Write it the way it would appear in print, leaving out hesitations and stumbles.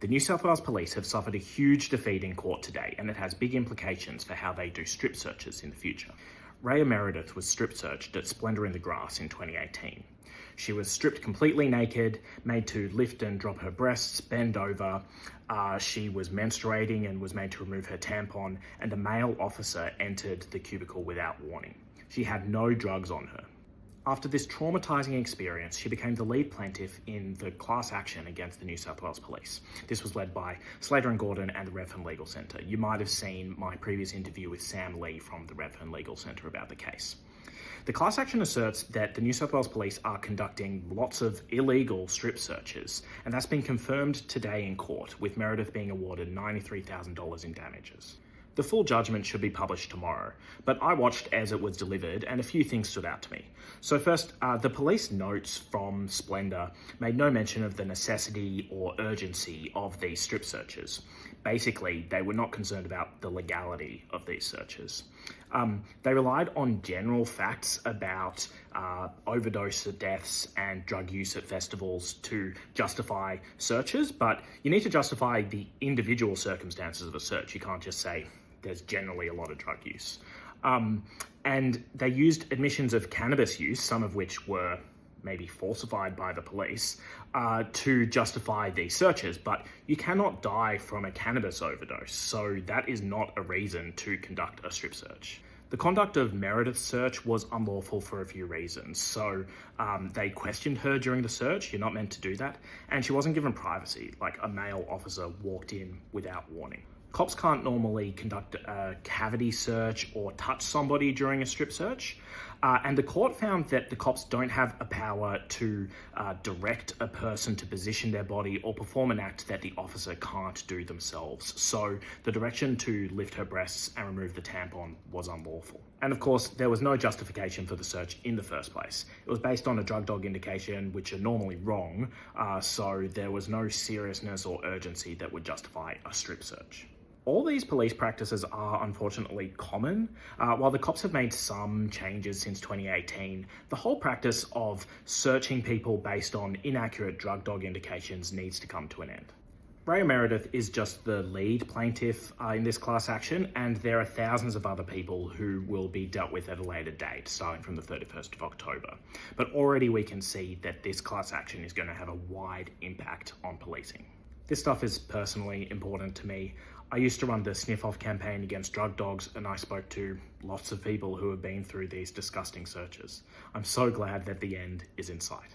The New South Wales Police have suffered a huge defeat in court today, and it has big implications for how they do strip searches in the future. Raya Meredith was strip searched at Splendour in the Grass in 2018. She was stripped completely naked, made to lift and drop her breasts, bend over. She was menstruating and was made to remove her tampon, and a male officer entered the cubicle without warning. She had no drugs on her. After this traumatising experience, she became the lead plaintiff in the class action against the New South Wales Police. This was led by Slater and Gordon and the Redfern Legal Centre. You might have seen my previous interview with Sam Lee from the Redfern Legal Centre about the case. The class action asserts that the New South Wales Police are conducting lots of illegal strip searches, and that's been confirmed today in court, with Meredith being awarded $93,000 in damages. The full judgment should be published tomorrow, but I watched as it was delivered and a few things stood out to me. So first, the police notes from Splendour made no mention of the necessity or urgency of these strip searches. Basically, they were not concerned about the legality of these searches. They relied on general facts about overdose deaths and drug use at festivals to justify searches, but you need to justify the individual circumstances of a search. You can't just say there's generally a lot of drug use. And they used admissions of cannabis use, some of which were maybe falsified by the police, to justify these searches, but you cannot die from a cannabis overdose, so that is not a reason to conduct a strip search. The conduct of Meredith's search was unlawful for a few reasons. So they questioned her during the search. You're not meant to do that. And she wasn't given privacy, like a male officer walked in without warning. Cops can't normally conduct a cavity search or touch somebody during a strip search. And the court found that the cops don't have a power to direct a person to position their body or perform an act that the officer can't do themselves. So the direction to lift her breasts and remove the tampon was unlawful. And of course, there was no justification for the search in the first place. It was based on a drug dog indication, which are normally wrong, so there was no seriousness or urgency that would justify a strip search. All these police practices are unfortunately common. While the cops have made some changes since 2018, the whole practice of searching people based on inaccurate drug dog indications needs to come to an end. Raya Meredith is just the lead plaintiff in this class action, and there are thousands of other people who will be dealt with at a later date, starting from the 31st of October. But already we can see that this class action is going to have a wide impact on policing. This stuff is personally important to me. I used to run the sniff-off campaign against drug dogs, and I spoke to lots of people who have been through these disgusting searches. I'm so glad that the end is in sight.